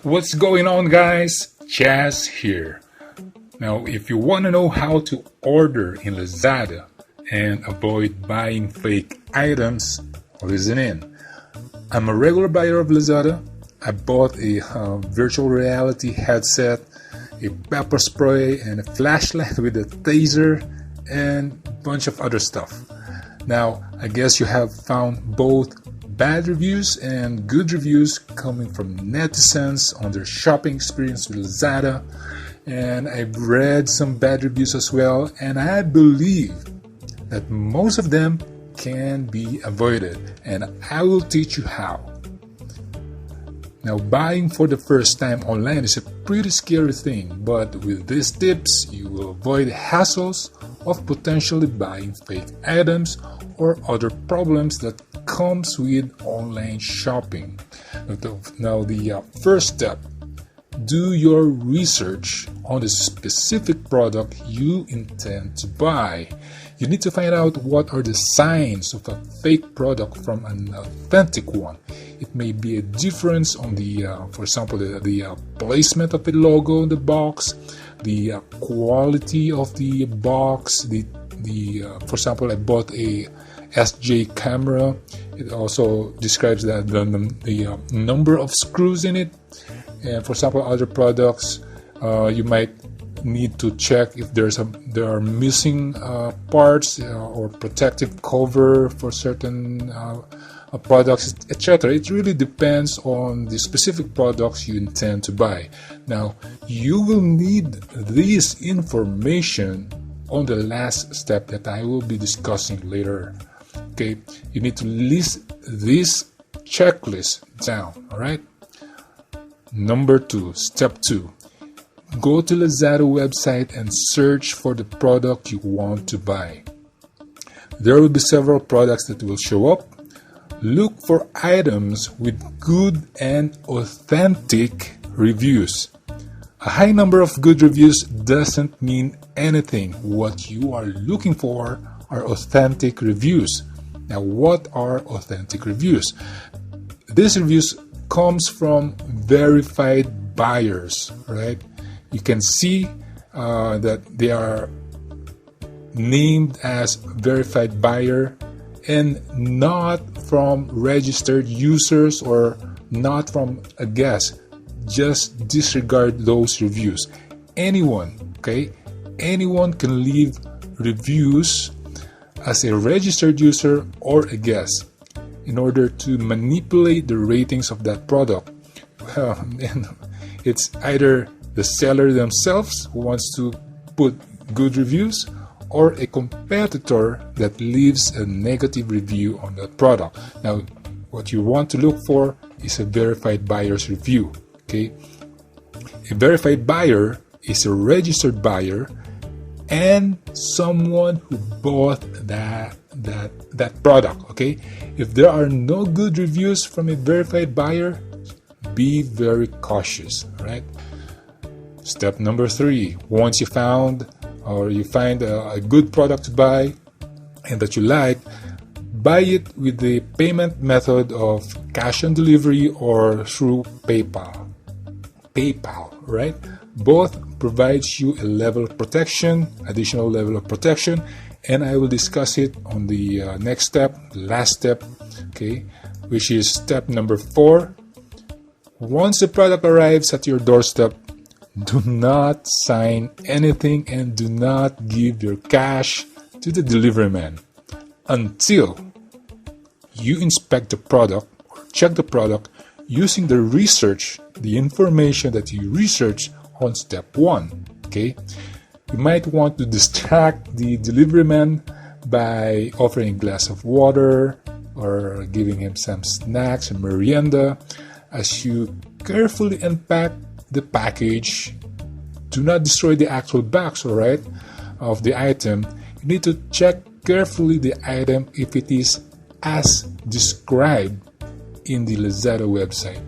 What's going on, guys? Chaz here. Now, if you want to know how to order in Lazada and avoid buying fake items, listen in. I'm a regular buyer of Lazada. I bought a virtual reality headset, a pepper spray, and a flashlight with a taser, and a bunch of other stuff. Now, I guess you have found both bad reviews and good reviews coming from netizens on their shopping experience with Lazada, and I've read some bad reviews as well, and I believe that most of them can be avoided, and I will teach you how. Now, buying for the first time online is a pretty scary thing, but with these tips, you will avoid hassles of potentially buying fake items or other problems that comes with online shopping. Now, the first step, do your research on the specific product you intend to buy. You need to find out what are the signs of a fake product from an authentic one. It may be a difference on the, for example, the placement of the logo on the box, the quality of the box. For example, I bought a SJ camera. It also describes that the number of screws in it. And for example, other products, you might need to check if there are missing parts or protective cover for certain products, etc. It really depends on the specific products you intend to buy. Now, you will need this information on the last step that I will be discussing later. Okay, you need to list this checklist down. All right. Number 2, step 2. Go to Lazada website and search for the product you want to buy. There will be several products that will show up. Look for items with good and authentic reviews. A high number of good reviews doesn't mean anything. What you are looking for are authentic reviews. Now, what are authentic reviews? These reviews comes from verified buyers, right? You can see that they are named as verified buyer and not from registered users or not from a guest. Just disregard those reviews. Anyone can leave reviews as a registered user or a guest in order to manipulate the ratings of that product. And it's either the seller themselves who wants to put good reviews or a competitor that leaves a negative review on that product. Now, what you want to look for is a verified buyer's review. Okay, a verified buyer is a registered buyer and someone who bought that product. Okay, if there are no good reviews from a verified buyer, be very cautious. All right. Step number 3. Once you find a good product to buy and that you like, buy it with the payment method of cash on delivery or through PayPal, right? Both provides you a level of protection, additional level of protection, and I will discuss it on the next step, last step, okay, which is step number 4. Once the product arrives at your doorstep, do not sign anything and do not give your cash to the delivery man until you inspect the product or check the product using the information that you researched on step 1. Okay, you might want to distract the delivery man by offering a glass of water or giving him some snacks and merienda as you carefully unpack the package. Do not destroy the actual box, all right, of the item. You need to check carefully the item if it is as described in the Lazada website.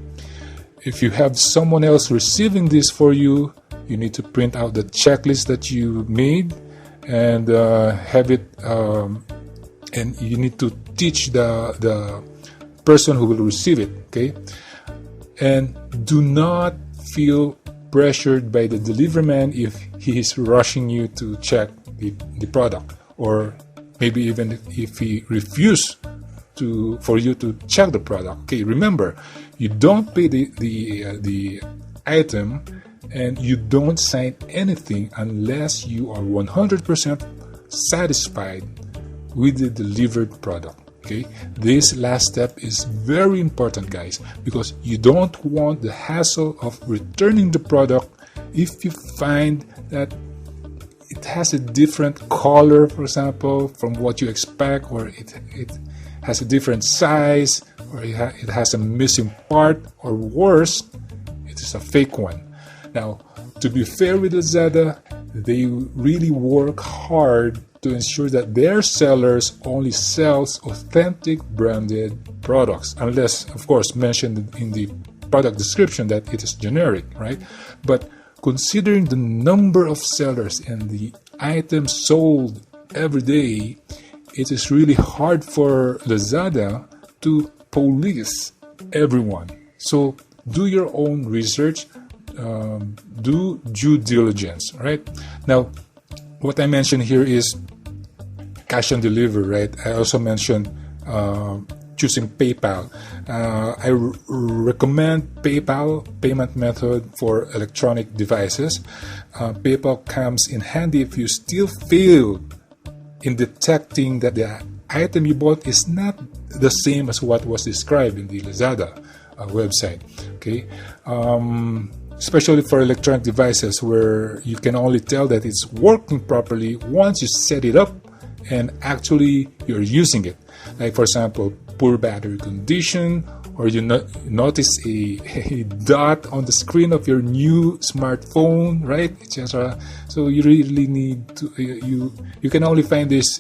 If you have someone else receiving this for you, you need to print out the checklist that you made and have it, and you need to teach the person who will receive it. Okay, and do not feel pressured by the delivery man if he is rushing you to check the product, or maybe even if he refuses for you to check the product. Okay, remember, you don't pay the item and you don't sign anything unless you are 100% satisfied with the delivered product. Okay, this last step is very important, guys, because you don't want the hassle of returning the product if you find that it has a different color, for example, from what you expect, or it has a different size, or it has a missing part, or worse, it is a fake one. Now, to be fair with Lazada, they really work hard to ensure that their sellers only sells authentic branded products, unless, of course, mentioned in the product description that it is generic, right? But considering the number of sellers and the items sold every day, it is really hard for Lazada to police everyone. So do your own research, do due diligence, right? Now, what I mentioned here is cash on delivery, right? I also mentioned choosing PayPal. I recommend PayPal payment method for electronic devices. PayPal comes in handy if you still fail in detecting that the item you bought is not the same as what was described in the Lazada website. Okay, especially for electronic devices where you can only tell that it's working properly once you set it up and actually you're using it. Like, for example, poor battery condition, or you notice a dot on the screen of your new smartphone, right, etc. So you really need to, you can only find these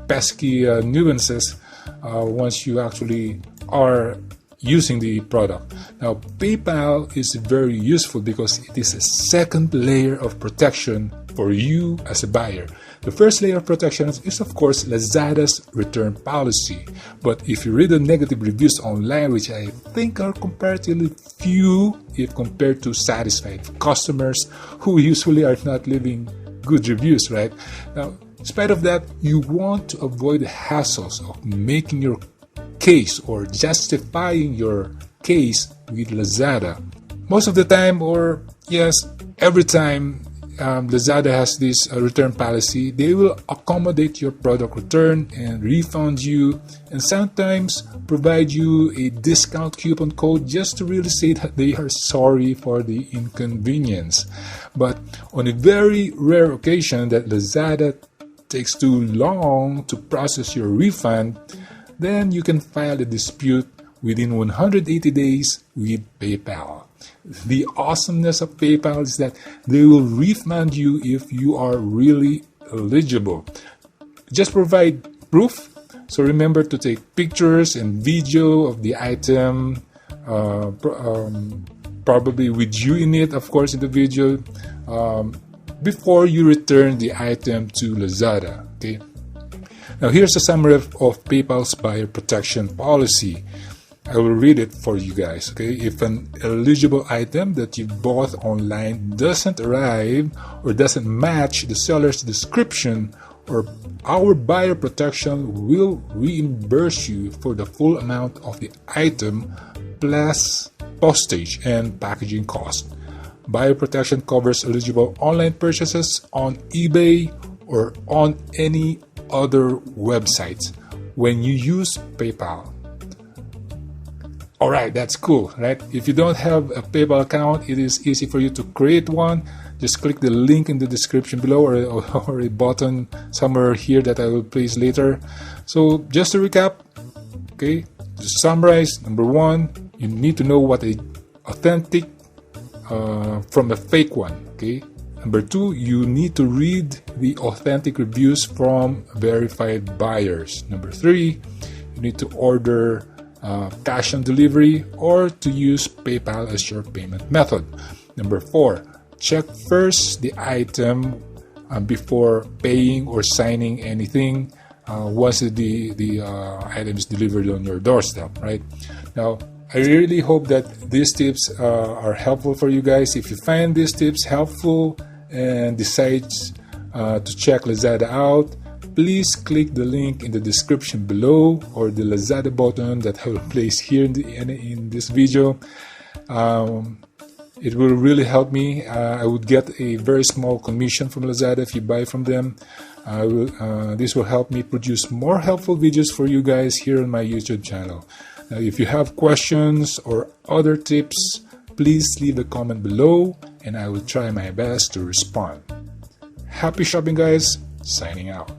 pesky nuances once you actually are using the product. Now, PayPal is very useful because it is a second layer of protection for you as a buyer. The first layer of protection is, of course, Lazada's return policy. But if you read the negative reviews online, which I think are comparatively few if compared to satisfied customers who usually are not leaving good reviews, right? Now, in spite of that, you want to avoid the hassles of making your case or justifying your case with Lazada. Most of the time, or yes, every time, Lazada has this return policy. They will accommodate your product return and refund you, and sometimes provide you a discount coupon code just to really say that they are sorry for the inconvenience. But on a very rare occasion that Lazada takes too long to process your refund, then you can file a dispute within 180 days with PayPal. The awesomeness of PayPal is that they will refund you if you are really eligible. Just provide proof. So remember to take pictures and video of the item, probably with you in it, of course, in the video, before you return the item to Lazada. Okay. Now here's a summary of PayPal's buyer protection policy. I will read it for you guys. Okay, if an eligible item that you bought online doesn't arrive or doesn't match the seller's description, or our buyer protection will reimburse you for the full amount of the item plus postage and packaging cost. Buyer protection covers eligible online purchases on eBay or on any other websites when you use PayPal. Alright, that's cool, right? If you don't have a PayPal account, it is easy for you to create one. Just click the link in the description below, or a button somewhere here that I will place later. So just to recap, okay, to summarize, number one, you need to know what a authentic from a fake one, okay? Number two, you need to read the authentic reviews from verified buyers. Number three, you need to order cash on delivery or to use PayPal as your payment method. Number four, check first the item before paying or signing anything once the item is delivered on your doorstep, right? Now, I really hope that these tips are helpful for you guys. If you find these tips helpful and decide to check Lazada out, please click the link in the description below or the Lazada button that I will place here in this video. It will really help me. I would get a very small commission from Lazada if you buy from them. This will help me produce more helpful videos for you guys here on my YouTube channel. Now, if you have questions or other tips, please leave a comment below and I will try my best to respond. Happy shopping, guys. Signing out.